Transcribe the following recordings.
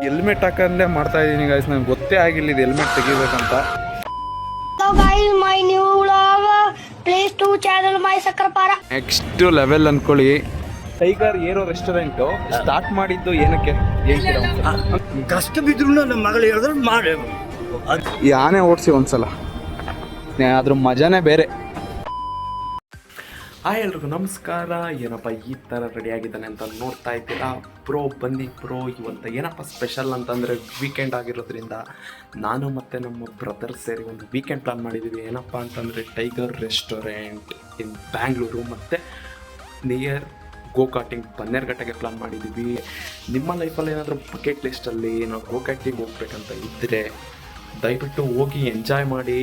Helmet ಹಾಕಂದೇ ಮಾಡ್ತಾ ಇದ್ದೀನಿ guys, ನಂಗೆ ಗೊತ್ತೇ ಆಗಿಲ್ಲ ಇದು ಹೆಲ್ಮೆಟ್ ತೆಗಿಬೇಕಂತ. ನೆಕ್ಸ್ಟ್ ಲೆವೆಲ್ ಅನ್ಕೊಳ್ಳಿ, ಟೈಗರ್ ಏರೋ ರೆಸ್ಟೋರೆಂಟ್ ಸ್ಟಾರ್ಟ್ ಮಾಡಿದ್ದು ಏನಕ್ಕೆ ಕಷ್ಟ ಬಿದ್ರು ನಮ್ಮ ಮಗಳು ಹೇಳಿದ್ರೆ ಮಾಡಿ ಈ ಆನೆ ಓಡಿಸಿ ಒಂದ್ಸಲ, ಅದ್ರ ಮಜಾನೇ ಬೇರೆ. ಎಲ್ರಿಗೂ ನಮಸ್ಕಾರ. ಏನಪ್ಪ ಈ ಥರ ರೆಡಿ ಆಗಿದ್ದಾನೆ ಅಂತ ನೋಡ್ತಾ ಇದ್ದೀರಾ ಬ್ರೋ, ಬನ್ನಿ ಬ್ರೋ. ಇವತ್ತು ಏನಪ್ಪ ಸ್ಪೆಷಲ್ ಅಂತಂದರೆ ವೀಕೆಂಡ್ ಆಗಿರೋದ್ರಿಂದ ನಾನು ಮತ್ತು ನಮ್ಮ ಬ್ರದರ್ ಸೇರಿ ಒಂದು ವೀಕೆಂಡ್ ಪ್ಲಾನ್ ಮಾಡಿದ್ದೀವಿ. ಏನಪ್ಪ ಅಂತಂದರೆ ಟೈಗರ್ ರೆಸ್ಟೋರೆಂಟ್ ಇನ್ ಬ್ಯಾಂಗ್ಳೂರು ಮತ್ತು ನಿಯರ್ ಗೋಕಾಟಿಂಗ್ ಬನ್ನೇರ್ಘಟ್ಟಗೆ ಪ್ಲಾನ್ ಮಾಡಿದ್ದೀವಿ. ನಿಮ್ಮ ಲೈಫಲ್ಲಿ ಏನಾದರೂ ಬಕೆಟ್ ಲಿಸ್ಟಲ್ಲಿ ನಾವು ಗೋಕಾಟಿಗೆ ಹೋಗ್ಬೇಕಂತ ಇದ್ದರೆ ದಯವಿಟ್ಟು ಹೋಗಿ ಎಂಜಾಯ್ ಮಾಡಿ.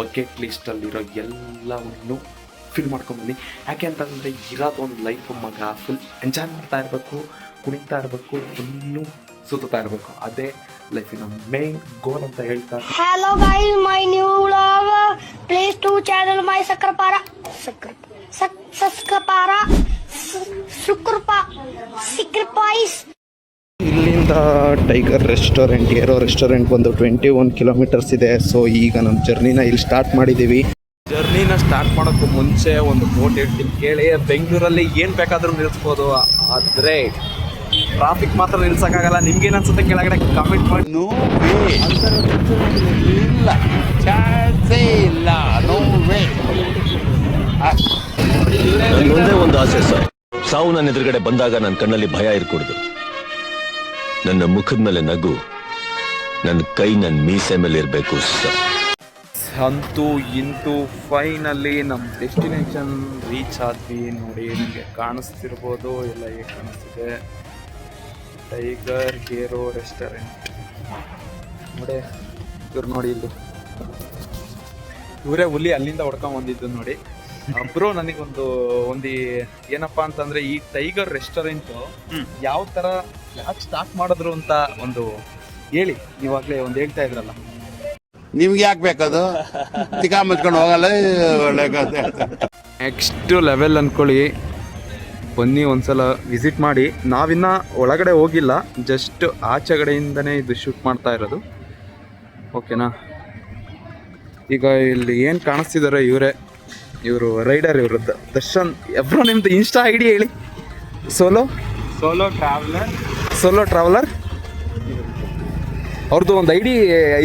ಬಕೆಟ್ ಲಿಸ್ಟಲ್ಲಿರೋ ಎಲ್ಲವನ್ನು ಫಿಲ್ ಮಾಡ್ಕೊಂಬನ್ನಿ. ಯಾಕೆ ಅಂತಂದರೆ ಇರೋದೊಂದು ಲೈಫ್ ಮಗ, ಫುಲ್ ಎಂಜಾಯ್ ಮಾಡ್ತಾ ಇರಬೇಕು, ಕುಣಿತಾ ಇರಬೇಕು, ಫುಲ್ಲು ಸುತ್ತಾ ಇರಬೇಕು. ಅದೇ ಲೈಫಿನ ಮೇನ್ ಗೋಲ್ ಅಂತ ಹೇಳ್ತಾರೆ. Hello guys, my new vlog, please to channel my ಸಕ್ರಪಾರ ಸಿಕ್ರಪಾಯಿಸ್. ಇಲ್ಲಿಂದ ಟೈಗರ್ ರೆಸ್ಟೋರೆಂಟ್ ಏರೋ ರೆಸ್ಟೋರೆಂಟ್ ಬಂದು 21 ಕಿಲೋಮೀಟರ್ಸ್ ಇದೆ. ಸೊ ಈಗ ನಮ್ಮ ಜರ್ನಿನ ಇಲ್ಲಿ ಸ್ಟಾರ್ಟ್ ಮಾಡಿದ್ದೀವಿ. ಜರ್ನಿನ ಸ್ಟಾರ್ಟ್ ಮಾಡೋಕ್ಕೂ ಮುಂಚೆ ಒಂದು ಕೋಟ್ ಹೇಳ್ತೀನಿ ಕೇಳಿ. ಬೆಂಗಳೂರಲ್ಲಿ ಏನು ಬೇಕಾದರೂ ನಿಲ್ಲಿಸ್ಬೋದು, ಆದರೆ ಟ್ರಾಫಿಕ್ ಮಾತ್ರ ನಿಲ್ಸೋಕ್ಕಾಗಲ್ಲ. ನಿಮ್ಗೇನು ಅನ್ಸುತ್ತೆ ಕೆಳಗಡೆ ಕಮೆಂಟ್ ಮಾಡಿ. ನನ್ನೊಂದೇ ಒಂದು ಆಸೆ ಸರ್, ಸಾವು ನನ್ನ ಎದುರುಗಡೆ ಬಂದಾಗ ನನ್ನ ಕಣ್ಣಲ್ಲಿ ಭಯ ಇರ್ಕೂಡ್ದು, ನನ್ನ ಮುಖದ ಮೇಲೆ ನಗು, ನನ್ನ ಕೈ ನನ್ನ ಮೀಸೆ ಮೇಲೆ ಇರಬೇಕು ಸರ್. ಅಂತೂ ಇಂತೂ ಫೈನಲಿ ನಮ್ಮ ಡೆಸ್ಟಿನೇಷನ್ ರೀಚ್ ಆದ್ವಿ. ನೋಡಿ ನಿಮಗೆ ಕಾಣಿಸ್ತಿರ್ಬೋದು, ಎಲ್ಲ ಹೇಗೆ ಕಾಣಿಸ್ತಿದೆ, ಟೈಗರ್ ಏರೋ ರೆಸ್ಟೋರೆಂಟ್ ನೋಡಿ. ಇವ್ರು ನೋಡಿ, ಇಲ್ಲಿ ಇವರೇ ಹುಲಿ ಅಲ್ಲಿಂದ ಹೊಡ್ಕೊಂಡ್ ಬಂದಿದ್ದು ನೋಡಿ. ಬ್ರೋ, ನನಗೊಂದು ಏನಪ್ಪ ಅಂತಂದ್ರೆ ಈ ಟೈಗರ್ ರೆಸ್ಟೋರೆಂಟ್ ಯಾವ ತರ ಯಾಕೆ ಸ್ಟಾರ್ಟ್ ಮಾಡಿದ್ರು ಅಂತ ಒಂದು ಹೇಳಿ. ಇವಾಗಲೇ ಒಂದು ಹೇಳ್ತಾ ಇದ್ರಲ್ಲ, ನಿಮ್ಗೆ ಯಾಕೆ ಬೇಕದು, ತಿಕಾ ಮುಚ್ಕೊಂಡು ಹೋಗಲ್ಲ. ಒಳ್ಳೆ ನೆಕ್ಸ್ಟ್ ಲೆವೆಲ್ ಅನ್ಕೊಳ್ಳಿ, ಬನ್ನಿ ಒಂದ್ಸಲ ವಿಸಿಟ್ ಮಾಡಿ. ನಾವಿನ್ನ ಒಳಗಡೆ ಹೋಗಿಲ್ಲ, ಜಸ್ಟ್ ಆಚೆಗಡೆಯಿಂದನೇ ಇದು ಶೂಟ್ ಮಾಡ್ತಾ ಇರೋದು, ಓಕೆನಾ. ಈಗ ಇಲ್ಲಿ ಏನು ಕಾಣಿಸ್ತಿದ್ದಾರೆ ಇವರು ರೈಡರ್, ಇವರು ದರ್ಶನ್. ಎಬ್ರೋ ನಿಮ್ದು ಇನ್ಸ್ಟಾ ಐ ಡಿ ಹೇಳಿ. ಸೋಲೋ ಟ್ರಾವೆಲರ್ ಅವ್ರದ್ದು ಒಂದು ಐ ಡಿ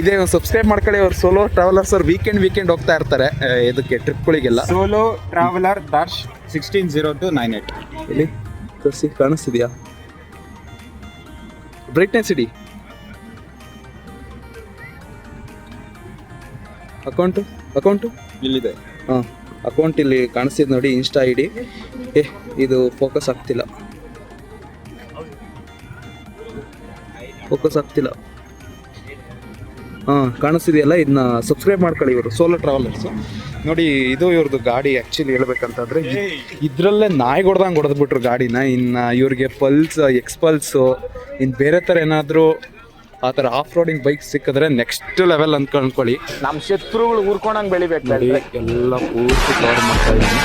ಇದೆ, ಸಬ್ಸ್ಕ್ರೈಬ್ ಮಾಡ್ಕೊಳ್ಳಿ. ಅವ್ರು ಸೋಲೋ ಟ್ರಾವೆಲರ್ಸ್ ಅವ್ರು ವೀಕೆಂಡ್ ಹೋಗ್ತಾ ಇರ್ತಾರೆ ಇದಕ್ಕೆ ಟ್ರಿಪ್ಗಳಿಗೆಲ್ಲ. ಸೋಲೋ ಟ್ರಾವೆಲರ್ ದಾಶ್ 160298 ಇಲ್ಲಿ ತೋರಿಸಿ, ಕಾಣಿಸ್ತಿದ್ಯಾ? ಬ್ರೈಟ್ನೆಸ್ ಇಡಿ. ಅಕೌಂಟು ಇಲ್ಲಿದೆ. ಹಾಂ, ಅಕೌಂಟ್ ಇಲ್ಲಿ ಕಾಣಿಸ್ತಿದೆ ನೋಡಿ, ಇನ್ಸ್ಟಾ ಐ ಡಿ. ಇದು ಫೋಕಸ್ ಆಗ್ತಿಲ್ಲ. ಹಾಂ, ಕಾಣಿಸ್ತಿದೆಯಲ್ಲ, ಇದನ್ನ ಸಬ್ಸ್ಕ್ರೈಬ್ ಮಾಡ್ಕೊಳ್ಳಿ. ಇವರು ಸೋಲೋ ಟ್ರಾವೆಲರ್ಸು ನೋಡಿ. ಇದು ಇವ್ರದ್ದು ಗಾಡಿ. ಆ್ಯಕ್ಚುಲಿ ಹೇಳ್ಬೇಕಂತಂದರೆ ಇದರಲ್ಲೇ ನಾಯಿ ಹೊಡೆದ್ಬಿಟ್ರು ಗಾಡಿನ. ಇನ್ನು ಇವ್ರಿಗೆ ಎಕ್ಸ್ಪಲ್ಸು ಇನ್ನು ಬೇರೆ ಥರ ಏನಾದರೂ ಆ ಥರ ಆಫ್ ರೋಡಿಂಗ್ ಬೈಕ್ ಸಿಕ್ಕಿದ್ರೆ ನೆಕ್ಸ್ಟ್ ಲೆವೆಲ್ ಅಂತ ಅನ್ಕೊಳ್ಳಿ. ನಮ್ಮ ಶತ್ರುಗಳು ಊರ್ಕೊಂಡಂಗೆ ಬೆಳಿಬೇಕು ನೋಡಿ, ಎಲ್ಲ ಪೂರ್ತಿ ಕವರ್ ಮಾಡ್ತಾ ಇದ್ದೀನಿ.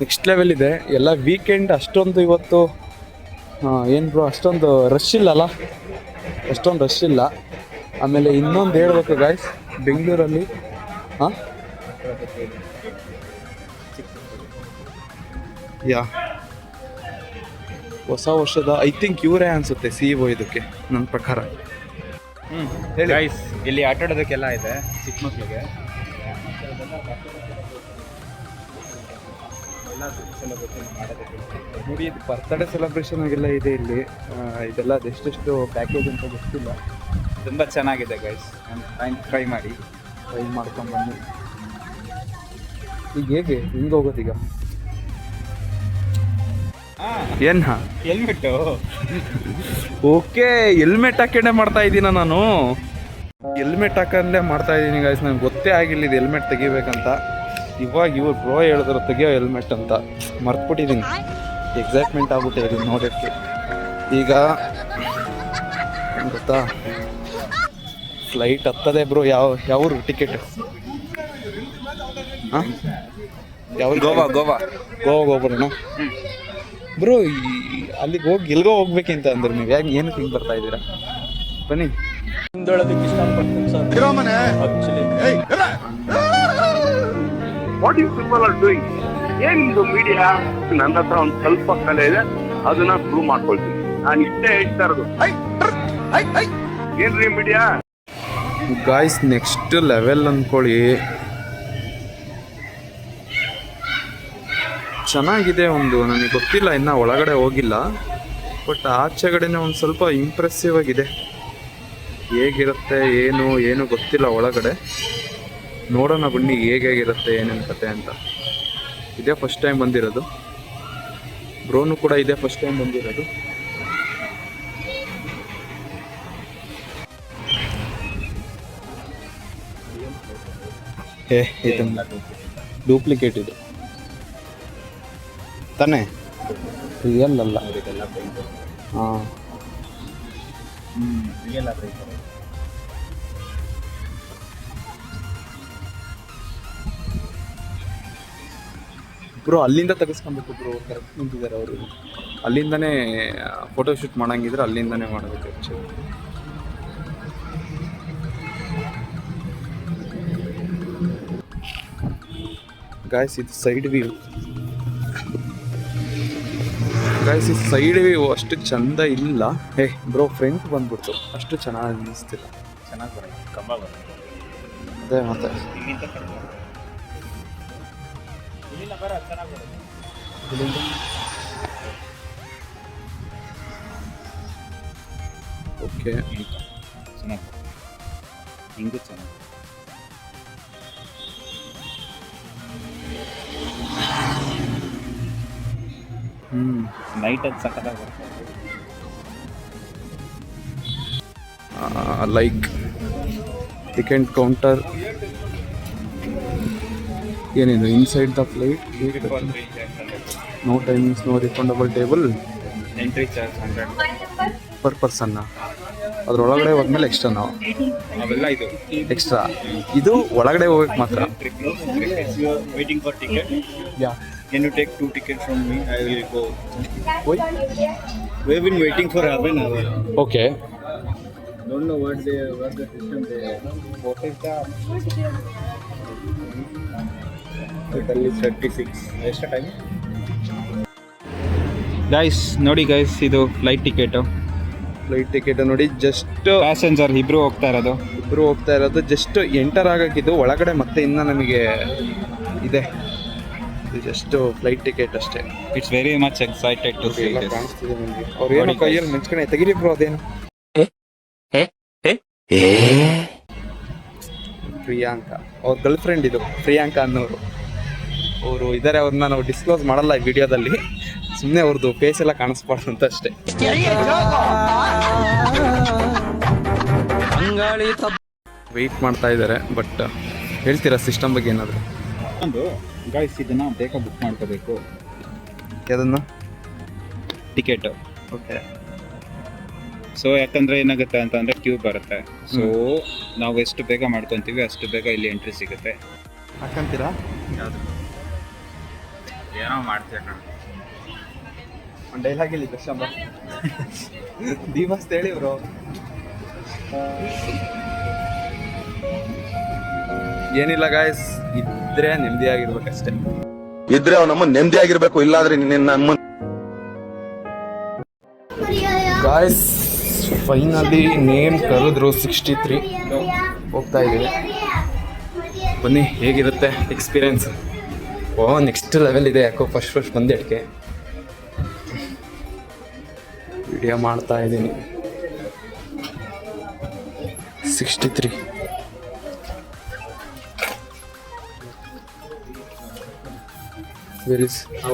ನೆಕ್ಸ್ಟ್ ಲೆವೆಲ್ ಇದೆ. ಎಲ್ಲ ವೀಕೆಂಡ್ ಅಷ್ಟೊಂದು ಇವತ್ತು ಏನು ಬ್ರೋ ಅಷ್ಟೊಂದು ರಶ್ ಇಲ್ಲಲ್ಲ, ಅಷ್ಟೊಂದು ರಶ್ ಇಲ್ಲ. ಆಮೇಲೆ ಇನ್ನೊಂದು ಹೇಳ್ಬೇಕು ಗಾಯ್ಸ್, ಬೆಂಗಳೂರಲ್ಲಿ ಹೊಸ ವರ್ಷದ ಐ ಥಿಂಕ್ ಇವರೇ ಅನಿಸುತ್ತೆ CEO ಇದಕ್ಕೆ ನನ್ನ ಪ್ರಕಾರ. ಗೈಸ್, ಇಲ್ಲಿ ಆಟ ಆಡೋದಕ್ಕೆಲ್ಲ ಇದೆ ಚಿಕ್ಕ ಮಕ್ಕಳಿಗೆ. ನೋಡಿ, ಇದು ಬರ್ತ್ಡೇ ಸೆಲೆಬ್ರೇಷನ್ ಆಗೆಲ್ಲ ಇದೆ ಇಲ್ಲಿ. ಇದೆಲ್ಲ ಅದೆಷ್ಟೆಷ್ಟು ಪ್ಯಾಕೇಜ್ ಅಂತ ಗೊತ್ತಿಲ್ಲ. ತುಂಬ ಚೆನ್ನಾಗಿದೆ ಗೈಸ್, ಟ್ರೈ ಮಾಡ್ಕೊಂಡ್ಬನ್ನಿ. ಈಗ ಹಿಂಗೆ ಹೋಗೋದೀಗ ಹೆಲ್ಮೆಟ್ಟು. ಓಕೆ, ಹೆಲ್ಮೆಟ್ ಹಾಕೊಂಡೇ ಮಾಡ್ತಾ ಇದ್ದೀನ ನಾನು. ಹೆಲ್ಮೆಟ್ ಹಾಕಂದೇ ಮಾಡ್ತಾ ಇದ್ದೀನಿ ಗಾಯ್ಸ್, ನನಗೆ ಗೊತ್ತೇ ಆಗಿಲ್ಲ ಇದು ಹೆಲ್ಮೆಟ್ ತೆಗಿಬೇಕಂತ. ಇವಾಗ ಇವ್ರು ಬ್ರೋ ಹೇಳಿದ್ರು ತೆಗಿಯೋ ಹೆಲ್ಮೆಟ್ ಅಂತ, ಮರ್ತ್ಬಿಟ್ಟಿದ್ದೀನಿ. ಎಕ್ಸೈಟ್ಮೆಂಟ್ ಆಗ್ಬಿಟ್ಟಿದ್ದೀನಿ ನೋಡೋಕ್ಕೆ. ಈಗ ಗೊತ್ತಾ, ಫ್ಲೈಟ್ ಹತ್ತದೆ ಬ್ರೋ. ಯಾವ ಟಿಕೆಟ್? ಹಾಂ, ಯಾವ? ಗೋವಾ ಹೋಗ್ಬಿಡೋಣ. ಬ್ರೋ ಅಲ್ಲಿಗೆ ಹೋಗಿ ಎಲ್ಗೋ ಹೋಗ್ಬೇಕಂತ ಅಂದ್ರೆ ನೀವು ಯಾಕೆ ಏನಕ್ಕೆ ಹಿಂಗೆ ಬರ್ತಾ ಇದ್ದೀರಾ? ಬನ್ನಿ. What you people are doing? ಏನಿದು ಮೀಡಿಯಾ? ನನ್ನ ಹತ್ರ ಒಂದು ಸ್ವಲ್ಪ ಕಲೆ ಇದೆ, ಅದನ್ನ ಪ್ರೂವ್ ಮಾಡ್ಕೊಳ್ತೀನಿ. ನಾನು ಇಷ್ಟೇ ಹೇಳ್ತಾ ಇರೋದು. ಏನ್ರಿ ಮೀಡಿಯಾ? ಗಾಯ್ಸ್ ನೆಕ್ಸ್ಟ್ ಲೆವೆಲ್ ಅಂದ್ಕೊಳ್ಳಿ. ಚೆನ್ನಾಗಿದೆ. ಒಂದು ನನಗೆ ಗೊತ್ತಿಲ್ಲ, ಇನ್ನು ಒಳಗಡೆ ಹೋಗಿಲ್ಲ, ಬಟ್ ಆಚೆಗಡೆನೇ ಒಂದು ಸ್ವಲ್ಪ ಇಂಪ್ರೆಸಿವ್ ಆಗಿದೆ. ಹೇಗಿರುತ್ತೆ ಏನು ಗೊತ್ತಿಲ್ಲ ಒಳಗಡೆ. ನೋಡೋಣ ಬನ್ನಿ ಹೇಗಿರುತ್ತೆ ಏನೇನು ಕತೆ ಅಂತ. ಇದೇ ಫಸ್ಟ್ ಟೈಮ್ ಬಂದಿರೋದು. ಬ್ರೋನು ಕೂಡ ಇದೇ ಫಸ್ಟ್ ಟೈಮ್ ಬಂದಿರೋದು. ಇದು ಡೂಪ್ಲಿಕೇಟ್ ಇದು ತಾನೇ, ರಿಯಲ್ ಅಲ್ಲ. ಹಾಂ, ಬ್ರೋ ಅಲ್ಲಿಂದ ತೆಗೆಸ್ಕೊಬೇಕು ಬ್ರೋ. ಕರೆಕ್ಟ್ ನಿಂತಿದ್ದಾರೆ ಅವರು. ಅಲ್ಲಿಂದನೇ ಫೋಟೋ ಶೂಟ್ ಮಾಡಂಗಿದ್ರೆ ಅಲ್ಲಿಂದನೇ ಮಾಡಬೇಕು ಆ್ಯಕ್ಚುಲಿ. ಗಾಯ್ಸ್ ಇದು ಸೈಡ್ ವ್ಯೂ. ಗಾಯ್ಸ್ ಇದು ಸೈಡ್ ವ್ಯೂ ಅಷ್ಟು ಚಂದ ಇಲ್ಲ. ಬ್ರೋ ಫ್ರಂಟ್ ಬಂದ್ಬಿಡ್ತು, ಅಷ್ಟು ಚೆನ್ನಾಗಿ ಅನ್ನಿಸ್ತಿಲ್ಲ. ಚೆನ್ನಾಗಿ ಬರುತ್ತೆ, ಕಬ್ಬ ಬರುತ್ತೆ. ಅದೇ ಮತ್ತೆ ಓಕೆ, ಚೆನ್ನಾಗಿ ಹಿಂಗೂ ಚೆನ್ನಾಗಿ. ನೈಟ್ ಅದು ಸಕ್ಕತ್ತಾಗಿ ಬರುತ್ತೆ. ಲೈಕ್ ಟಿಕೆಟ್ ಕೌಂಟರ್ ಏನಿದು inside the flight. No timings, no refundable table, entry charge 100 per ಪರ್ಸನ್ನ. ಅದ್ರೊಳಗಡೆ ಹೋದ್ಮೇಲೆ ಎಕ್ಸ್ಟ್ರಾ ನಾವು ಅವೆಲ್ಲ ಇದು ಎಕ್ಸ್ಟ್ರಾ. ಇದು ಒಳಗಡೆ ಹೋಗಕ್ಕೆ ಮಾತ್ರ. waiting for ticket. Yeah, Can you take 2 tickets from me? I will go. We've been waiting for half an hour. Okay. Don't know what the system they. What is the? Total is 36. Extra time. Guys ನೋಡಿ guys, ಇದು flight ticket. Flight ticket ನೋಡಿ. Just passenger ಇಬ್ರು ಹೋಗ್ತಾ ಇರೋದು. Just enter ಆಗಕ್ಕಿದ್ದು ಒಳಗಡೆ. ಮತ್ತೆ ಇನ್ನು ನಮಗೆ ಇದೆ, ಇದು ಜಸ್ಟ್ ಫ್ಲೈಟ್ ಟಿಕೆಟ್ ಅಷ್ಟೇ. It's very much excited to see this. ಕಾಣಿಸ್ತಿದೆ ನನಗೆ. ಅವ್ರು ಏನೋ ಕೈಯಲ್ಲಿ ಮೆಂಚ್ಕಣೆ ತೆಗಿರಿ ಬ್ರೋ. ಅದೇನು ಪ್ರಿಯಾಂಕಾ ಅವ್ರ ಗರ್ಲ್ ಫ್ರೆಂಡ್ ಇದು, ಪ್ರಿಯಾಂಕಾ ಅನ್ನೋರು. ಅವರು ಇದ್ದಾರೆ, ಅವ್ರನ್ನ ನಾವು ಡಿಸ್ಕ್ಲೋಸ್ ಮಾಡಲ್ಲ ಈ ವಿಡಿಯೋದಲ್ಲಿ. ಸುಮ್ಮನೆ ಅವ್ರದ್ದು ಫೇಸ್ ಎಲ್ಲ ಕಾಣಿಸ್ಬಾರ್ದು ಅಂತ ಅಷ್ಟೇ. ವೆಯ್ಟ್ ಮಾಡ್ತಾ ಇದ್ದಾರೆ. ಬಟ್ ಹೇಳ್ತೀರಾ ಸಿಸ್ಟಮ್ ಬಗ್ಗೆ ಏನಾದರೂ? ಒಂದು ಗಾಯ್ಸ್ ಇದನ್ನ ಬೇಗ ಬುಕ್ ಮಾಡ್ಕೋಬೇಕು, ಅದನ್ನು ಟಿಕೆಟ್. ಓಕೆ. ಸೊ ಯಾಕಂದ್ರೆ ಏನಾಗುತ್ತೆ ಅಂತಂದ್ರೆ ಕ್ಯೂ ಬರುತ್ತೆ. ಸೊ ನಾವು ಎಷ್ಟು ಬೇಗ ಮಾಡ್ಕೊತೀವಿ ಅಷ್ಟು ಬೇಗ ಇಲ್ಲಿ ಎಂಟ್ರಿ ಸಿಗುತ್ತೆ. ಹಾಕಂತೀರಾ? ಏನೋ ಮಾಡ್ತೀರ ಒಂದು ಡೈಲಾಗ್ ಇಲ್ಲಿ ಕೃಷ್ಣ ದೀವಸ್ ಹೇಳಿ ಬ್ರೋ. ಏನಿಲ್ಲ ಗಾಯ್ಸ್, ಇದ್ರೆ ನೆಮ್ಮದಿಯಾಗಿರ್ಬೇಕಷ್ಟೇ. ಇದ್ರೆ ಅವ್ ನಮ್ಮ ನೆಮ್ಮದಿ ಆಗಿರ್ಬೇಕು, ಇಲ್ಲಾಂದ್ರೆ ನಮ್ಮ ಗಾಯ್ಸ್ ಫೈನಲಿ ನೇಮ್ ಕರೆದ್ರು 63 ಹೋಗ್ತಾ ಇದ್ದೀವಿ. ಬನ್ನಿ ಹೇಗಿರುತ್ತೆ ಎಕ್ಸ್ಪೀರಿಯನ್ಸ್. ನೆಕ್ಸ್ಟ್ ಲೆವೆಲ್ ಇದೆ. ಯಾಕೋ ಫಸ್ಟ್ ಬಂದೆಟ್ಗೆ ವಿಡಿಯೋ ಮಾಡ್ತಾ ಇದ್ದೀನಿ. 63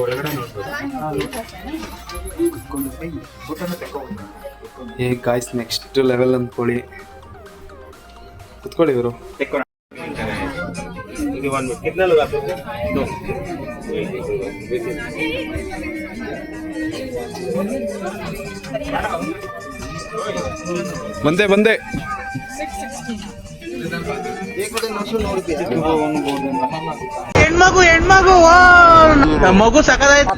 ಒಳಗಡೆ ಗಾಯ್ಸ್ ನೆಕ್ಸ್ಟ್ ಲೆವೆಲ್ ಅಂದ್ಕೊಳ್ಳಿ. ಕುತ್ಕೊಳ್ಳಿ ಇವರು. ಬಂದೆ ಹೆಣ್ಣು ಮಗು ಸಕದಾಯ್ತು.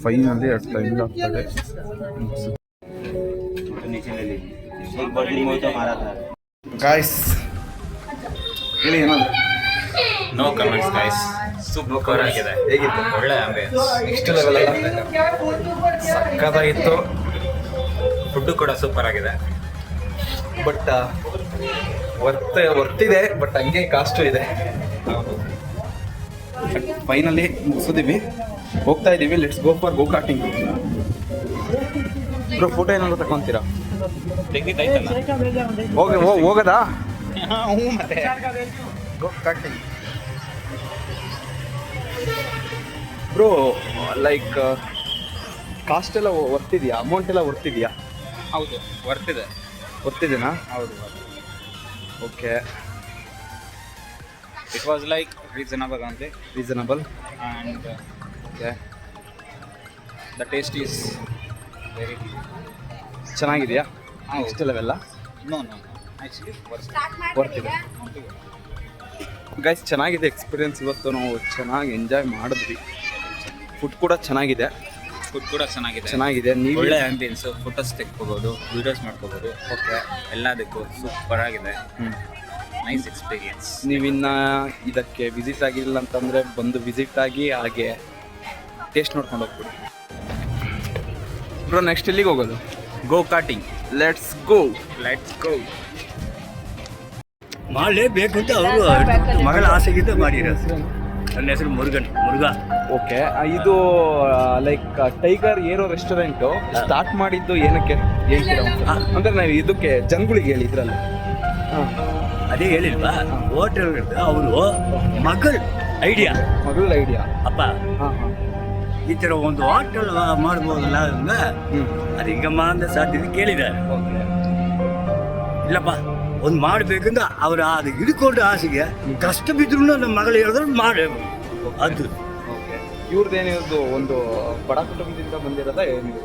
ಫೈನಲಿ ಅಟ್ ಟೈಮ್ ಆಗ್ತದೆ. ಗಾಯ್ಸ್ ಹೇಳಿ ಏನಾದ್ರು. ನೋ ಕಮೆಂಟ್ಸ್ ಗೈಸ್, ಸೂಪರ್ ಆಗಿದೆ. ಹೇಗಿತ್ತು? ಒಳ್ಳೆ ಆಂಬಿಯನ್ಸ್, ನೆಕ್ಸ್ಟ್ ಲೆವೆಲ್ ಅಲ್ಲ, ಸಕ್ಕತ್ತಾಗಿತ್ತು. ಫುಡ್ ಕೂಡ ಸೂಪರ್ ಆಗಿದೆ. ಬಟ್ ವರ್ತಿದೆ, ಬಟ್ ಹಂಗೆ ಕಾಸ್ಟು ಇದೆ. ಫೈನಲಿ ಮುಗಿಸಿದೀವಿ, ಹೋಗ್ತಾ ಇದ್ದೀವಿ. Let's go for go karting. Bro photo ಏನಾದ್ರು ತಗೊಂತೀರಾ? ತೆಗಿತಾಯ್ತಲ್ಲ ಹೋಗದಾ? ಮತ್ತೆ go karting bro. Like cost ಎಲ್ಲ ವರ್ತಿದ್ಯಾ? ಅಮೌಂಟ್ ಎಲ್ಲ ವರ್ತಿದ್ಯಾ? ಹೌದು, ವರ್ತಿದೆ. ವರ್ತಿದೆನಾ? ಹೌದು, okay. It was like reasonable only, reasonable and okay. The taste is very ಚೆನ್ನಾಗಿದೆಯಾ? ಹೌದು. ನೆಕ್ಸ್ಟ್ ಲೆವೆಲ್ಲ ನೋ ಆ್ಯಕ್ಚುಲಿ ವರ್ತಿದೆ. ಗೈಸ್ ಚೆನ್ನಾಗಿದೆ ಎಕ್ಸ್ಪೀರಿಯನ್ಸ್. ಇವತ್ತು ನಾವು ಚೆನ್ನಾಗಿ ಎಂಜಾಯ್ ಮಾಡಿದ್ವಿ. ಫುಡ್ ಕೂಡ ಚೆನ್ನಾಗಿದೆ. ಚೆನ್ನಾಗಿದೆ. ನೀವು ಒಳ್ಳೆ ಆಂಬಿಯನ್ಸ್, ಫೋಟೋಸ್ ತೆಕ್ಕೋಬೋದು, ವಿಡಿಯೋಸ್ ಮಾಡ್ಕೋಬೋದು. ಓಕೆ, ಎಲ್ಲದಕ್ಕೂ ಸೂಪರ್ ಆಗಿದೆ. Nice experience. ನೀವಿನ್ನ ಇದಕ್ಕೆ ವಿಸಿಟ್ ಆಗಿಲ್ಲ ಅಂತಂದರೆ ಬಂದು ವಿಸಿಟ್ ಆಗಿ ಹಾಗೆ ಟೇಸ್ಟ್ ನೋಡ್ಕೊಂಡು ಹೋಗ್ಬಿಡಿ. ಬ್ರೋ ನೆಕ್ಸ್ಟ್ ಎಲ್ಲಿಗೆ ಹೋಗೋದು? ಗೋ ಕಾರ್ಟಿಂಗ್. Let's go. ಮಾಡಲೇಬೇಕಂತ ಅವರು ಮಗಳ ಆಸೆಗಿಂತ ಮಾಡಿರೋದು. ನನ್ನ ಹೆಸರು ಮುರುಘಾ. ಓಕೆ, ಇದು like tiger aero restaurant start ಮಾಡಿದ್ದು ಏನಕ್ಕೆ ಹೇಳ್ತೀರಾ? ಅಂದರೆ ನಾವು ಇದಕ್ಕೆ ಜನಗಳಿಗೆ ಹೇಳಿ ಇದ್ರಲ್ಲಿ. ಅದೇ ಹೇಳಿಲ್ವಾ, ಹೋಟೆಲ್ ಅವರು ಮಗಳ ಐಡಿಯಾ ಅಪ್ಪ ಈ ಥರ ಒಂದು ಹೋಟೆಲ್ ಮಾಡ್ಬೋದಲ್ಲ ಅಂದ್ರೆ ಅದು ಹಿಂಗಮ್ಮ ಅಂತ ಸಾಧ್ಯತೆ ಕೇಳಿದ್ದಾರೆ. ಇಲ್ಲಪ್ಪ ಒಂದು ಮಾಡಬೇಕಂತ ಅವ್ರು ಅದು ಹಿಡ್ಕೊಂಡು ಆಸೆಗೆ ಕಷ್ಟ ಬಿದ್ರು ನಮ್ಮ ಮಗಳು ಹೇಳಿದ್ರೆ ಮಾಡಬೇಕು. ಅದು ಇವ್ರದ್ದೇನಿರೋದು ಒಂದು ಬಡ ಕುಟುಂಬದಿಂದ ಬಂದಿರೋದ ಏನಿದೆ?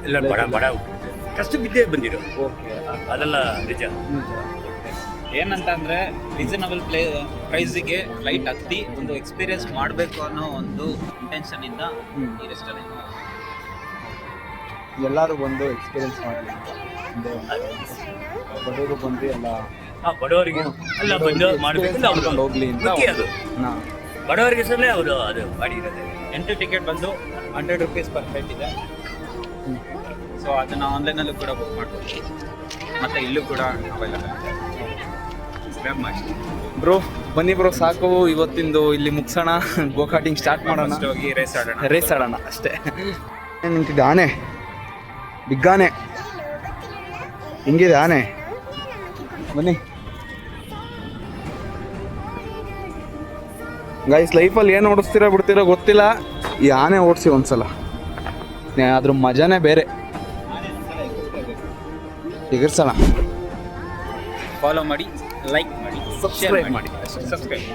ಇಲ್ಲ, ಬಡ ಕಷ್ಟ ಬಿದ್ದೇ ಬಂದಿರೋ. ಓಕೆ, ಅದೆಲ್ಲ ನಿಜ. ಏನಂತ ಅಂದರೆ ರೀಸನಬಲ್ ಪ್ರೈಸಿಗೆ ಫ್ಲೈಟ್ ಹತ್ತಿ ಒಂದು ಎಕ್ಸ್ಪೀರಿಯನ್ಸ್ ಮಾಡಬೇಕು ಅನ್ನೋ ಒಂದು ಇಂಟೆನ್ಷನಿಂದ ಈ ರೆಸ್ಟೋರೆಂಟ್ ಎಲ್ಲರೂ ಬಂದು ಎಕ್ಸ್ಪೀರಿಯನ್ಸ್ ಮಾಡಲಿ. ಬಡವರು ಬಂದು ಎಲ್ಲ ಬಡವರಿಗೆ ಎಲ್ಲ ಬಂದು ಮಾಡಬೇಕಂತ ಅವ್ರು ಹೋಗ್ಲಿ ಅಂತ ಅದು ಬಡವರಿಗೆ ಸಲ ಅವರು ಅದು ಮಾಡಿರೋದು. ಎಂಟ್ರಿ ಟಿಕೆಟ್ ಬಂದು 100 rupees ಪರ್ ಫ್ಲೈಟ್ ಇದೆ. ಸೊ ಅದನ್ನು ಆನ್ಲೈನಲ್ಲೂ ಕೂಡ ಬುಕ್ ಮಾಡ್ಬೋದು, ಮತ್ತು ಇಲ್ಲೂ ಕೂಡ ಅವೈಲಬಲ್ ಇದೆ. ಸಬ್ಸ್ಕ್ರೈಬ್ ಮಾಡಿ ಬ್ರೋ. ಬನ್ನಿ ಬ್ರೋ, ಸಾಕು ಇವತ್ತಿಂದು ಇಲ್ಲಿ ಮುಗಿಸೋಣ. ಗೋ ಕಾರ್ಟಿಂಗ್ ಸ್ಟಾರ್ಟ್ ಮಾಡೋಣ. ಹೋಗಿ ರೇಸ್ ಆಡೋಣ ಅಷ್ಟೇ. ನಿಂತಿದ್ದೆ ಆನೆ, ಬಿಗ್ ಆನೆ. ಹಿಂಗಿದೆ ಆನೆ. ಬನ್ನಿ ಗೈಸ್, ಲೈಫಲ್ಲಿ ಏನು ಓಡಿಸ್ತೀರೋ ಬಿಡ್ತೀರೋ ಗೊತ್ತಿಲ್ಲ, ಈ ಆನೆ ಓಡಿಸಿ ಒಂದ್ಸಲ, ಅದ್ರ ಮಜಾನೇ ಬೇರೆ. ಎಗರ್ಸೋಣ. ಫಾಲೋ ಮಾಡಿ, ಲೈಕ್ ಮಾಡಿ, ಸಬ್ಸ್ಕ್ರೈಬ್ ಮಾಡಿ. ಸಬ್ಸ್ಕ್ರೈಬ್